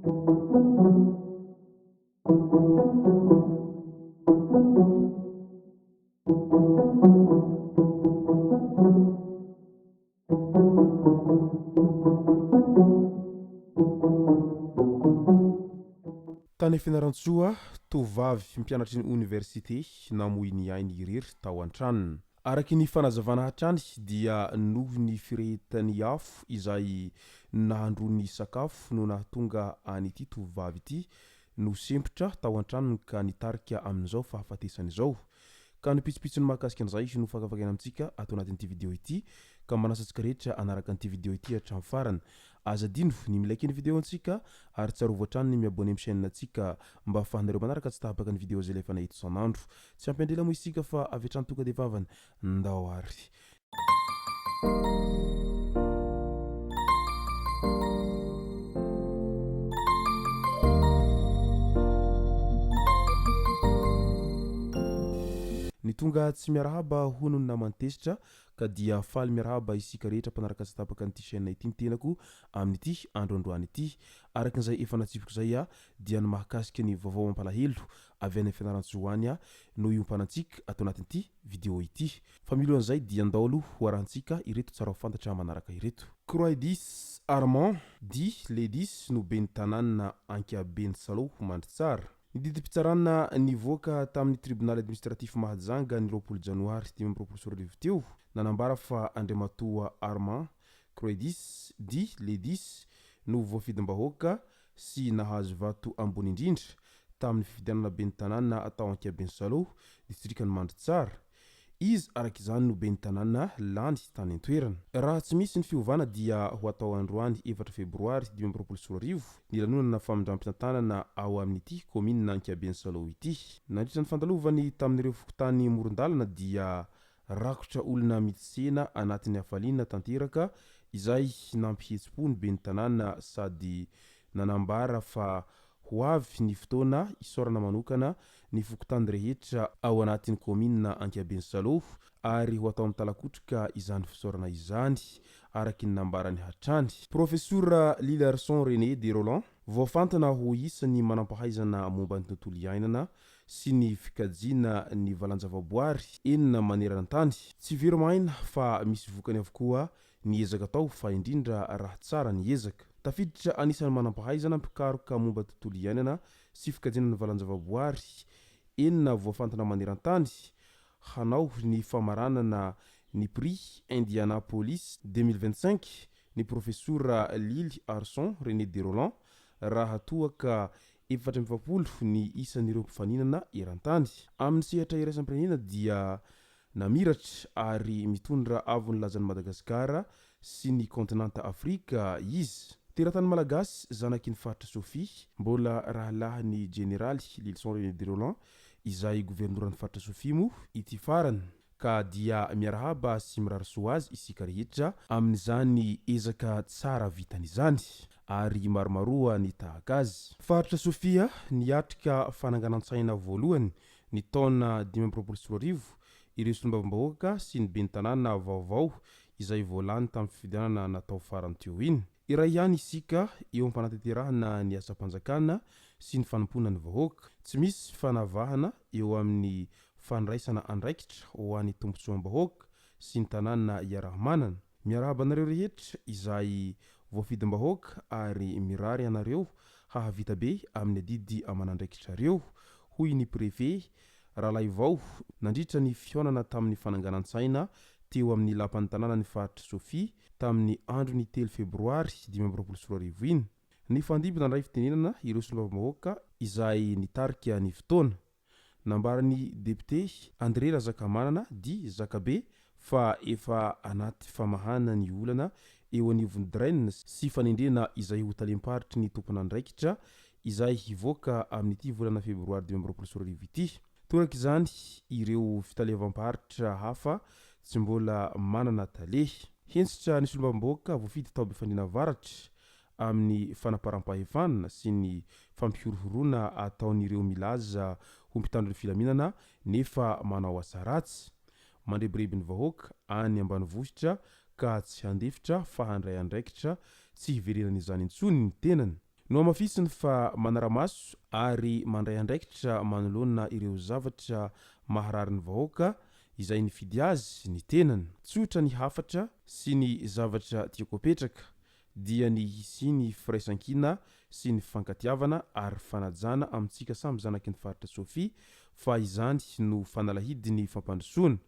Tany Fianarantsoa tovavy mpianatry ny université namoy ny ainy irery tao an-tranony. Araky ny fanazavana hatrany dia noho ny firehetany afo izay nahandrony sakafo no nahatonga an'ity tovavy ity no sempotra tao an-tranony ka nitarika amin'izao fahafatesany izao. Ka nipitsipitsony mahakasika an'izay no fakafakana amintsika ato anatin'ity video ity ka manasantsika rehetra anaraka an'ity video ity hatramin'ny farany. Azadino ny milaiky ny video antsika ary tsarovo hatrany ny miabone amin'ny chaîne antsika mba ahafahanareo manaraka tsy tahabaka ny video zay lefa nahita isan'andro. Tsy ampendrela moa isika fa avy hatrany tonga de vavany ndao ary. Ny tonga tsy miarahaba honony namantesitra ka dia faly miarahaba isika rehetra mpanaraka tsy tapaka an'ity chaîne ity ny tenako amin'ity androandroany ity. Arakin'izay efa natsipiko zay dia ny mahakasika ny vaovao mampalahelo avy any Fianarantsoa any no iompanantsika ato anatin'ity video ity. Fa milohan'izay dia andao aloha hoarantsika ireto tsara ho fantatra manaraka ireto. Croidis Armand di Ledis no ben'ny tanàna Ankiabeny Salo mandry tsara. Ny didim-pitsarana nivoaka tamin'ny tribunal administratif Mahajanga ny 20 Janoary 2024 teo nanambara fa Andriamatoa Armand Croidis di Ledis no voafidim-bahoaka sy nahazo vato ambony indrindra tamin'ny fifidianana ben'ny tanàna atao Ankiabeny Salo distrikany Mandritsara. Izy arak'izany no ben'ny tanàna lany tany an-toerana. Raha tsy misy ny fiovana dia ho atao androany 4 Febroary 2024 ny lanonana famindrampitantanana ao amin'ity komina Ankiabeny Salo ity. Nandritra ny fandalovany tamin'ireo fokotany morondalana dia rakotra olona mitsena anatin'ny hafaliana tanteraka izay nampihetsipony ny ben'ny tanàna sady nanambara fa ho avy ny fotoana isorana manokana ny fokotany rehetra ao anatin'ny komina Ankiabeny Salo ary ho atao mitalakotrika izany fisorana izany araky ny nambarany hatrany. Professeur Lilarson René de Roland voafantana ho isany manampahaizana momba ny tontolo iainana sy ny fikajiana ny valanjavaboary enina maneran-tany. Tsy very maina fa misy vokany avokoa ny ezaka atao fa indrindra raha tsara ny ezaka. Tafiditra anisany manampahaizana mpikaroka momba tontolo iainana sy fikajiana ny valanjavaboary enina voafantana maneran-tany hanao ny famaranana ny prix Indianapolis 2025 ny professeur Lily Arson René de Roland raha toaka 470 ny isan'ireo mpifaninana eran-tany. Amin'ny sehatra iraisam-pirenena dia namiratra ary mitondra avony lazan'ny Madagasikara sy ny kontinanta Afrika izy. Teratany malagasy zanaky ny faritra Sofia mbola rahalahin'ny generaly Lilson René de Roland izay governoran'ny faritra Sofia mo ity farany ka dia miarahaba sy mirarisoa azy isika rehetra amin'izany ezaka tsara vitany izany ary maromaroa ny tahaka azy. Faritra Sofia niatrika fananganan-tsaina voalohany ny taona 2024 ireo solombavambahoaka sy ny ben'ny tanàna vaovao izay voalany tamin'ny fifidianana natao farany teo iny. Iray ihany isika eo ampanantanterahana ny asam-panjakana sy ny fanampona ny vahoaka. Tsy misy fanavahana eo amin'ny fandraisana andraikitra ho an'ny tombotsoam-bahoaka sy ny tanàna iarahamanana. Miarahaba anareo rehetra izay voafidim-bahoaka ary mirary anareo hahavita be amin'ny adidy amanandraikitrareo hoy ny prefet Rahalahy Vao nandritra ny fionana tamin'ny fananganan-tsaina teo amin'ny lapan'ny tanàna ny faritra Sofia tamin'ny andro ny 3 Febroary 2024 iny. Ny fandimby nandray fitenenana ireo solombavambahoaka izay nitarika ny fotoana. Nambarany député André Razakamanana di Zakabe fa efa anaty famahana ny olana eo anivon'ny draine sy fanendrena izay ho talem-paritry ny tompon'andraikitra izay hivoaka amin'ity volana Febroary 2024 ity. Torak' izany ireo fitalevam-paritra hafa tsy mbola manana tale. Hensitra ny solombavambahoaka voafidy tao be fandriana varatra amin'ny fanaparam-pahefanana sy ny fampihorohorona ataon'ireo milaza ho mpitandro ny filaminana nefa manao asa ratsy. Mandrebireby ny vahoaka any ambanivohitra ka tsy handefitra fa handray andraikitra tsy hiverenana izany intsony ny tenany. no amafisiny fa manaramaso ary mandray andraikitra manoloana ireo zavatra maharary ny vahoaka izay nifidy azy ny tenany tsotra ny hafatra sy ny zavatra tiako apetraka dia ny hisy ny firaisankina sy ny fankatiavana ary fanajana amintsika samy zanaky ny faritra Sofia fa izany no fanalahidy ny fampandrosoana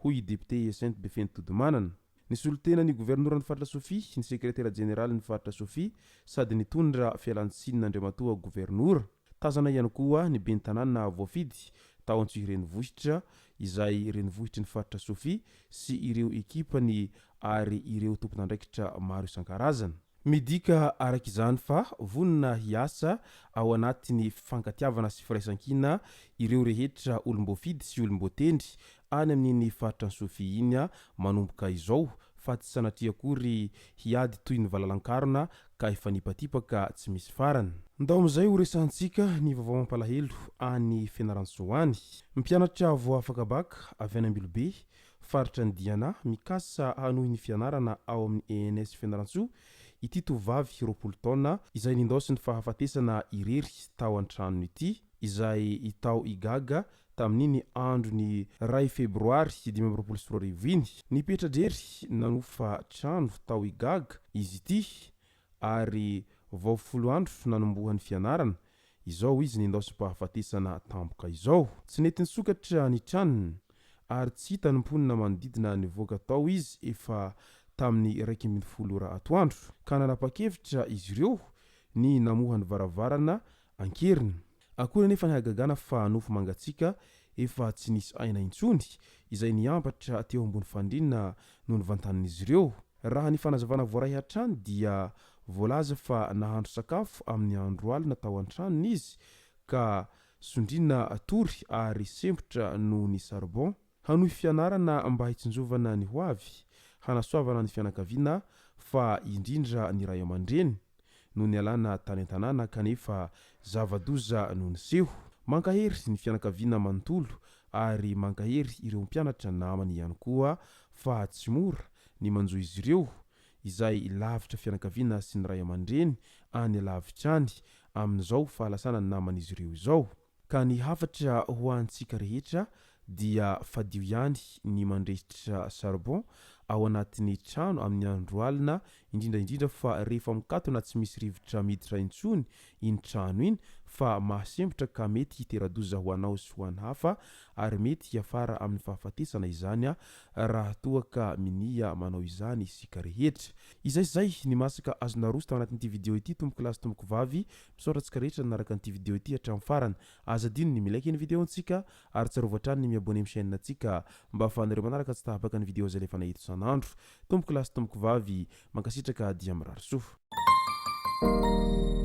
hoy député Sainte Befeny Todomanana. Ny solotena ny governoran'ny faritra Sofia ny sekretera jeneraly ny faritra Sofia sady nitondra fialantsiny Andriamatoa gouvernoura tazana ihany koa ny ben'ny tanàna voafidy tao antsoy renivohitra izay renivohitry ny faritra Sofia sy ireo ekipany ary ireo tompon'andraikitra maro isan-karazany. Midika arak'izany fa vonina hiasa ao anatin'ny fankatiavana sy firaisankina ireo rehetra olomboafidy sy olomboatendry any amin'iny faritra ny Sofia iny manomboka izao fa tsy sanatria akory hiady toy ny valalan-karona ka efa nipatipaka tsy misy farany. Ndao amin'izay ho resantsika ny vaovao mampalahelo any Fianarantsoa any. Mpianatra vao afaka baka avy any Ambilobe faritra ny Diana mikasa hanohy ny fianarana ao amin'ny ENS Fianarantsoa ity tovavy 20 taona izay nindosiny fahafatesana irery tao an-tranony ity izay itao igaga tamin'iny andro ny 2 febroary 2024 nipetradrery nanofa trano tao igaga izy ity ary vao 10 andro nanombohan'ny fianarana izao izy nindosy fahafatesana tampoka izao tsy nety nisokatra ny tranony ary tsy hita nimponina manodidina nivoaka tao izy efa tamin'ny 1 atoandro ka nanapa-kevitra izy ireo ny namohan'ny varavarana ankeriny. Akory nefa nihagagana fa nofo mangatsika efa tsy nisy aina intsony izay niambatra teo ambony fandrinana no nivantanin'izy ireo. Raha ny fanazavana voaray hatrany dia voalaza fa nahandro sakafo amin'ny andro alina tao an-tranony izy ka sondrina atory ary sempotra no ny sarbon hanohy fianarana mba hitsinjovana ny hoavy hanasoavana ny fianakaviana fa indrindra ny ray aman-dreny no ny alana tany an-tanàna kanefa zava-doza no niseho. Mankahery ny fianakaviana manontolo ary mankahery ireo mpianatra namany ihany koa fa tsy mora ny manjo izy ireo izay lavitra fianakaviana sy ny ray aman-dreny any lavitra any amin'izao fahalasana ny naman'izy ireo izao. Ka ny hafatra ho antsika rehetra dia fadio ihany ny mandresitra charbon ao anatin'ny trano amin'ny andro alina indrindra fa rehefa mikatona tsy misy rivotra miditra intsony iny trano iny fa mahasempotra ka mety hiteradoza ho anao sy ho an'ny hafa ary mety hiafara amin'ny fahafatesana izany raha toa ka minia manao izany isika rehetra. Izay ny masaka azona roso tao anatin'ity video ity tomboko lasy tomboko vavy misaotratsika rehetra naraka an'ity video ity hatramin'ny farany. Azadino ny milaiky ny video antsika ary tsarovatrany ny miabone amin'ny chaîne antsika mba ahafahanareo manaraka tsy tahabaka ny video zay lefa nahito sanandro. Tomboko lasy tomboko vavy mankasitraka dia mirary soa.